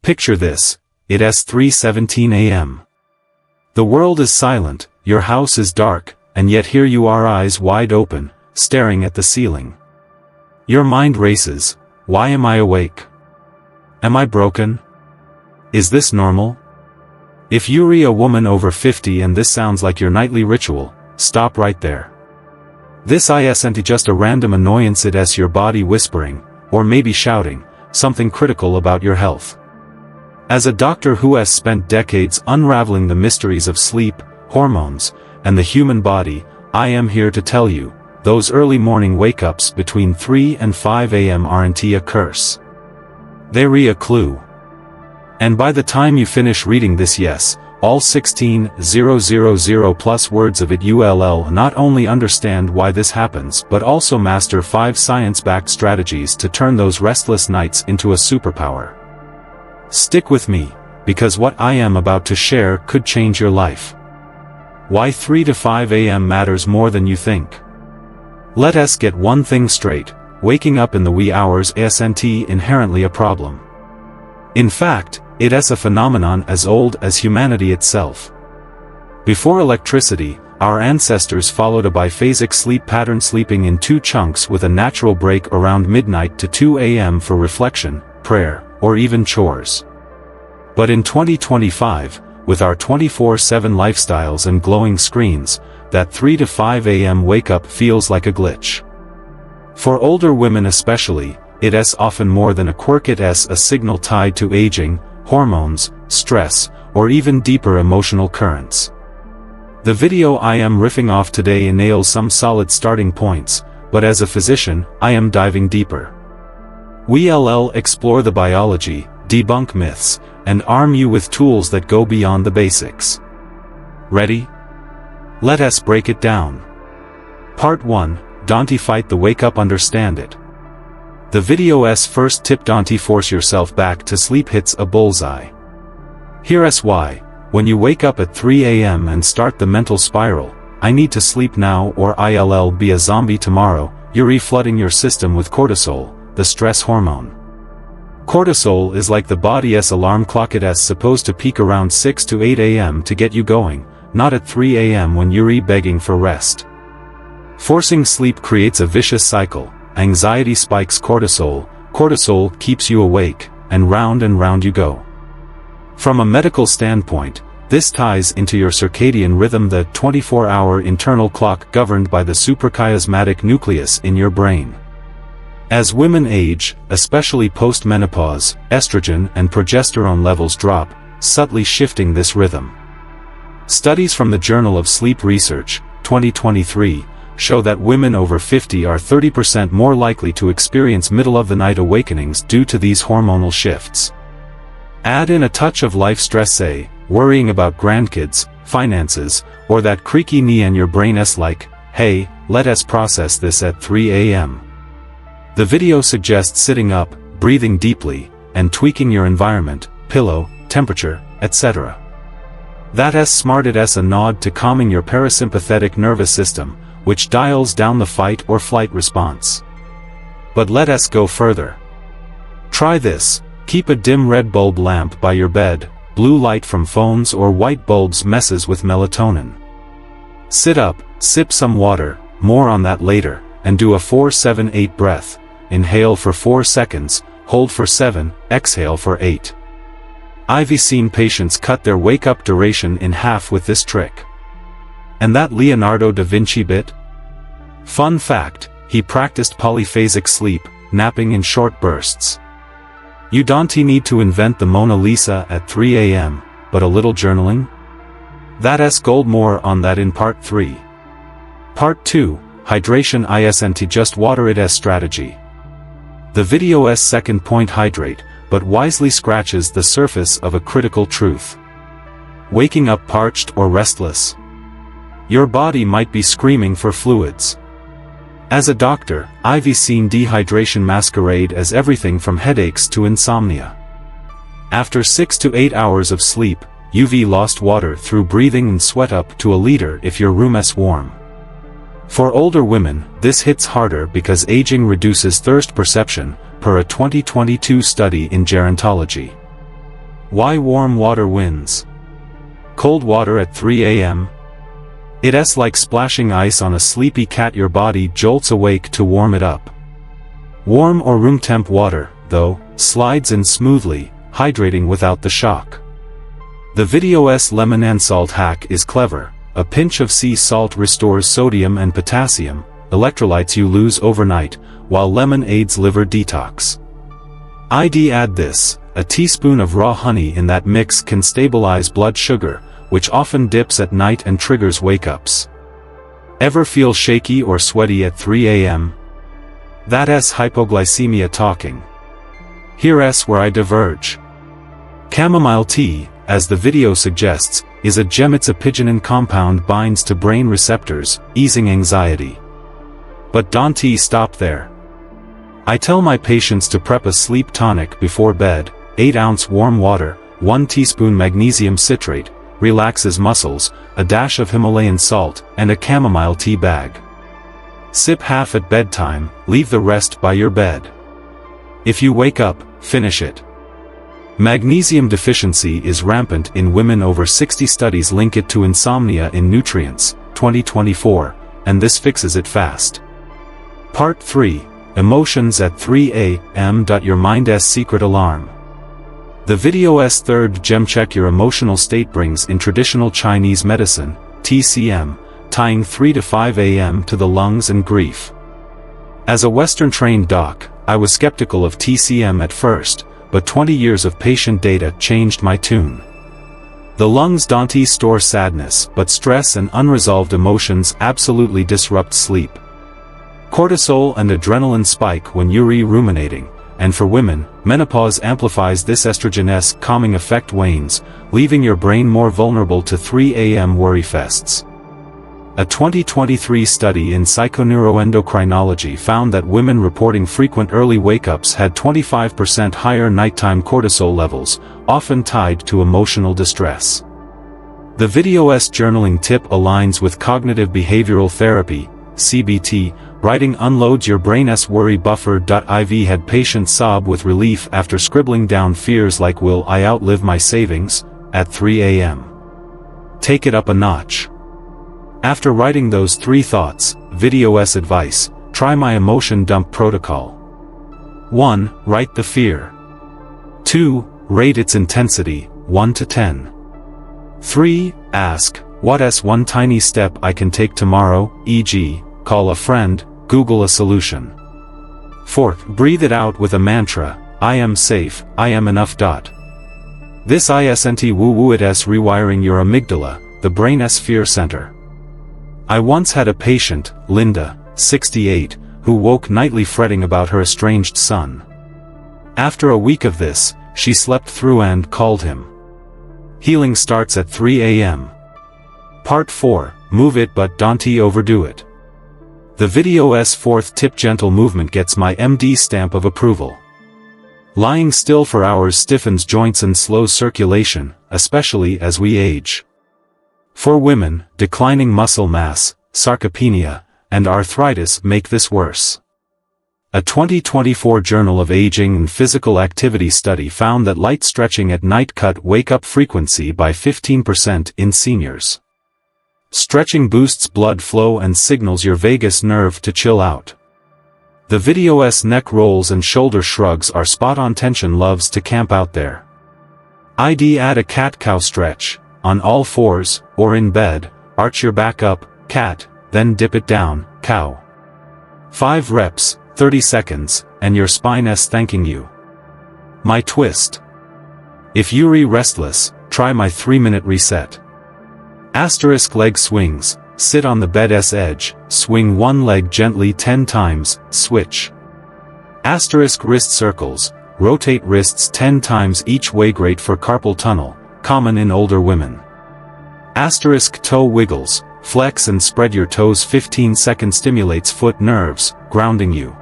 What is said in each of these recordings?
Picture this, it's 3:17 a.m. The world is silent, your house is dark, and yet here you are, eyes wide open, staring at the ceiling. Your mind races. Why am I awake? Am I broken? Is this normal? If you're a woman over 50 and this sounds like your nightly ritual, stop right there. This isn't just a random annoyance, it's your body whispering, or maybe shouting, something critical about your health. As a doctor who has spent decades unraveling the mysteries of sleep, hormones, and the human body, I am here to tell you, those early morning wake-ups between 3 and 5 a.m. aren't a curse. They're a clue. And by the time you finish reading this, yes, all 16,000 plus words of it, you'll not only understand why this happens but also master 5 science-backed strategies to turn those restless nights into a superpower. Stick with me, because what I am about to share could change your life. Why 3 to 5 a.m. matters more than you think. Let us get one thing straight, waking up in the wee hours isn't inherently a problem. In fact, it's a phenomenon as old as humanity itself. Before electricity, our ancestors followed a biphasic sleep pattern, sleeping in 2 chunks with a natural break around midnight to 2 a.m. for reflection, prayer, or even chores. But in 2025, with our 24/7 lifestyles and glowing screens, that 3 to 5 a.m. wake-up feels like a glitch. For older women especially, it's often more than a quirk, it's a signal tied to aging, hormones, stress, or even deeper emotional currents. The video I am riffing off today nails some solid starting points, but as a physician, I am diving deeper. We'll explore the biology, debunk myths, and arm you with tools that go beyond the basics. Ready? Let us break it down. Part 1, Don't fight the wake-up, understand it. The video's first tip: don't force yourself back to sleep, hits a bullseye. Here's why. When you wake up at 3 a.m. and start the mental spiral, I need to sleep now or I'll be a zombie tomorrow, you're flooding your system with cortisol, the stress hormone. Cortisol is like the body's alarm clock. It's supposed to peak around 6 to 8 a.m. to get you going, not at 3 a.m. when you're begging for rest. Forcing sleep creates a vicious cycle. Anxiety spikes cortisol, cortisol keeps you awake, and round you go. From a medical standpoint, this ties into your circadian rhythm, the 24-hour internal clock governed by the suprachiasmatic nucleus in your brain. As women age, especially post-menopause, estrogen and progesterone levels drop, subtly shifting this rhythm. Studies from the Journal of Sleep Research, 2023, show that women over 50 are 30% more likely to experience middle-of-the-night awakenings due to these hormonal shifts. Add in a touch of life stress, say, worrying about grandkids, finances, or that creaky knee, and your brain's like, hey, let us process this at 3 a.m. The video suggests sitting up, breathing deeply, and tweaking your environment, pillow, temperature, etc. That's smart. It's a nod to calming your parasympathetic nervous system, which dials down the fight or flight response. But let us go further. Try this. Keep a dim red bulb lamp by your bed. Blue light from phones or white bulbs messes with melatonin. Sit up, sip some water, more on that later, and do a 4-7-8 breath. Inhale for 4 seconds, hold for 7, exhale for 8. I've seen patients cut their wake-up duration in half with this trick. And that Leonardo da Vinci bit? Fun fact, he practiced polyphasic sleep, napping in short bursts. You don't need to invent the Mona Lisa at 3 a.m., but a little journaling? That's gold. More on that in Part 3. Part 2, Hydration isn't just water, it's strategy. The video's second point, hydrate, but wisely, scratches the surface of a critical truth. Waking up parched or restless? Your body might be screaming for fluids. As a doctor, I've seen dehydration masquerade as everything from headaches to insomnia. After 6 to 8 hours of sleep, you've lost water through breathing and sweat up to a liter if your room's warm. For older women, this hits harder because aging reduces thirst perception, per a 2022 study in gerontology. Why warm water wins? Cold water at 3 a.m.? It's like splashing ice on a sleepy cat. Your body jolts awake to warm it up. Warm or room temp water, though, slides in smoothly, hydrating without the shock. The video's lemon and salt hack is clever. A pinch of sea salt restores sodium and potassium, electrolytes you lose overnight, while lemon aids liver detox. Add this. A teaspoon of raw honey in that mix can stabilize blood sugar, which often dips at night and triggers wake-ups. Ever feel shaky or sweaty at 3 a.m.? That's hypoglycemia talking. Here's where I diverge. Chamomile tea, as the video suggests, is a gemcitabine compound binds to brain receptors, easing anxiety. But don't stop there. I tell my patients to prep a sleep tonic before bed. 8-ounce warm water, 1 teaspoon magnesium citrate, relaxes muscles, a dash of Himalayan salt, and a chamomile tea bag. Sip half at bedtime, leave the rest by your bed. If you wake up, finish it. Magnesium deficiency is rampant in women. Over 60 studies link it to insomnia in Nutrients, 2024, and this fixes it fast. Part 3. Emotions at 3 a.m. Your mind's secret alarm. The video's third gem: check your emotional state brings in traditional Chinese medicine, TCM, tying 3 to 5 a.m. to the lungs and grief. As a Western-trained doc, I was skeptical of TCM at first, but 20 years of patient data changed my tune. The lungs don't store sadness, but stress and unresolved emotions absolutely disrupt sleep. Cortisol and adrenaline spike when you're ruminating, and for women, menopause amplifies this. Estrogen's calming effect wanes, leaving your brain more vulnerable to 3 a.m. worry fests. A 2023 study in psychoneuroendocrinology found that women reporting frequent early wake-ups had 25% higher nighttime cortisol levels, often tied to emotional distress. The video's journaling tip aligns with cognitive behavioral therapy, CBT. Writing unloads your brain's worry buffer. I've had patients sob with relief after scribbling down fears like, will I outlive my savings, at 3 a.m. Take it up a notch. After writing those 3 thoughts, video's advice: try my emotion dump protocol. 1. Write the fear. 2. Rate its intensity, 1 to 10. 3. Ask, what's one tiny step I can take tomorrow, e.g., call a friend, Google a solution. 4. Breathe it out with a mantra: I am safe, I am enough. This isn't woo-woo, it's rewiring your amygdala, the brain's fear center. I once had a patient, Linda, 68, who woke nightly fretting about her estranged son. After a week of this, she slept through and called him. Healing starts at 3 a.m. Part 4. Move it but don't overdo it. The video's 4th tip: gentle movement gets my MD stamp of approval. Lying still for hours stiffens joints and slows circulation, especially as we age. For women, declining muscle mass, sarcopenia, and arthritis make this worse. A 2024 Journal of Aging and Physical Activity study found that light stretching at night cut wake-up frequency by 15% in seniors. Stretching boosts blood flow and signals your vagus nerve to chill out. The video's neck rolls and shoulder shrugs are spot-on. Tension loves to camp out there. Add a cat-cow stretch, on all fours, or in bed, arch your back up, cat, then dip it down, cow. 5 reps, 30 seconds, and your spine's thanking you. My twist. If you're restless, try my 3-minute reset. Leg swings: sit on the bed's edge, swing one leg gently 10 times, switch. Wrist circles: rotate wrists 10 times each way. Great for carpal tunnel, common in older women. Toe wiggles: flex and spread your toes 15 seconds, stimulates foot nerves, grounding you.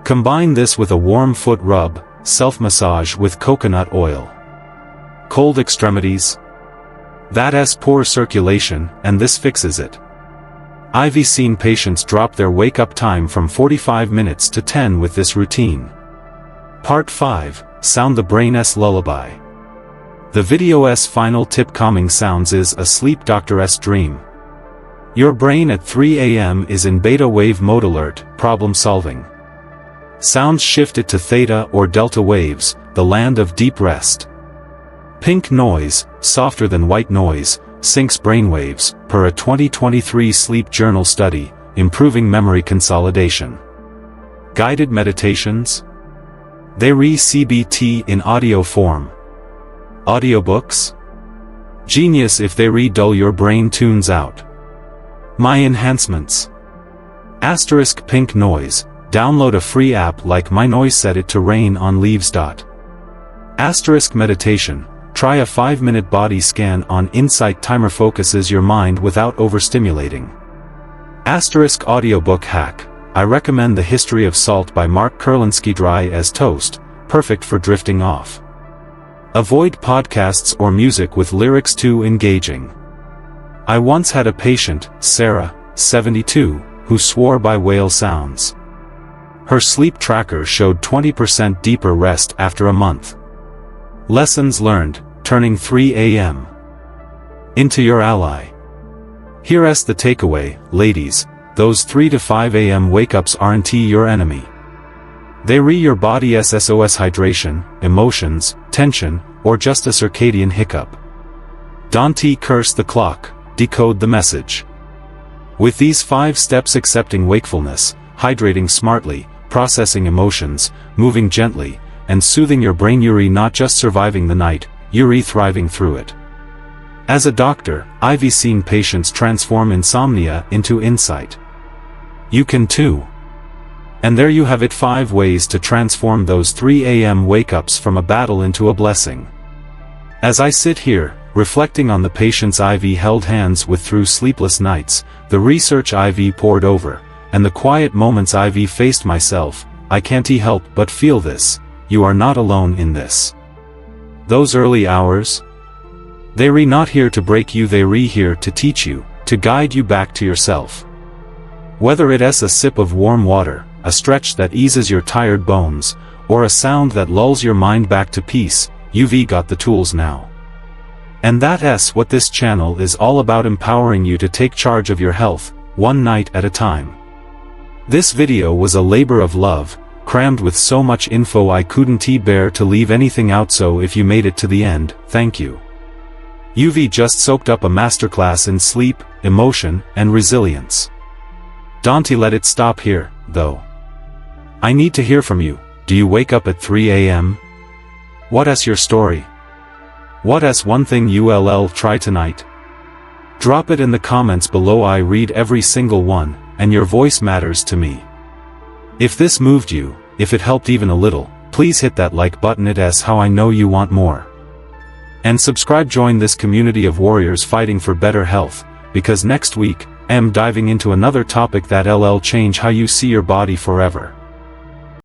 Combine this with a warm foot rub, self-massage with coconut oil. Cold extremities? That's poor circulation, and this fixes it. I've seen patients drop their wake-up time from 45 minutes to 10 with this routine. Part 5. Sound the brain's lullaby. The video's final tip: calming sounds is a sleep doctor's dream. Your brain at 3 a.m. is in beta wave mode, alert, problem solving. Sounds shifted to theta or delta waves, the land of deep rest. Pink noise, softer than white noise, syncs brainwaves, per a 2023 Sleep Journal study, improving memory consolidation. Guided meditations? They re-CBT in audio form. Audiobooks? Genius if they re-dull your brain tunes out. My enhancements. Asterisk pink noise, download a free app like My Noise, set it to rain on leaves. Asterisk meditation, try a 5-minute body scan on Insight timer, focuses your mind without overstimulating. Asterisk audiobook hack, I recommend The History of Salt by Mark Kurlansky, dry as toast, perfect for drifting off. Avoid podcasts or music with lyrics too engaging. I once had a patient, Sarah, 72, who swore by whale sounds. Her sleep tracker showed 20% deeper rest after a month. Lessons learned, turning 3 a.m. into your ally. Here's the takeaway, ladies, those 3 to 5 a.m. wake-ups aren't your enemy. They your body's SOS: hydration, emotions, tension, or just a circadian hiccup. Don't curse the clock, decode the message. With these 5 steps: accepting wakefulness, hydrating smartly, processing emotions, moving gently, and soothing your brain, you're not just surviving the night, you're thriving through it. As a doctor, I've seen patients transform insomnia into insight. You can too. And there you have it, 5 ways to transform those 3 a.m. wake-ups from a battle into a blessing. As I sit here, reflecting on the patients I've held hands with through sleepless nights, the research I've pored over, and the quiet moments I've faced myself, I can't help but feel this: you are not alone in this. Those early hours? They're not here to break you, they're here to teach you, to guide you back to yourself. Whether it's a sip of warm water, a stretch that eases your tired bones, or a sound that lulls your mind back to peace, you've got the tools now. And that's what this channel is all about, empowering you to take charge of your health, one night at a time. This video was a labor of love, crammed with so much info I couldn't bear to leave anything out, so if you made it to the end, thank you. You've just soaked up a masterclass in sleep, emotion, and resilience. Don't let it stop here, though. I need to hear from you. Do you wake up at 3 a.m.? What's your story? What's one thing you'll try tonight? Drop it in the comments below. I read every single one, and your voice matters to me. If this moved you, if it helped even a little, please hit that like button, it's how I know you want more. And subscribe, join this community of warriors fighting for better health, because next week, I'm diving into another topic that'll change how you see your body forever.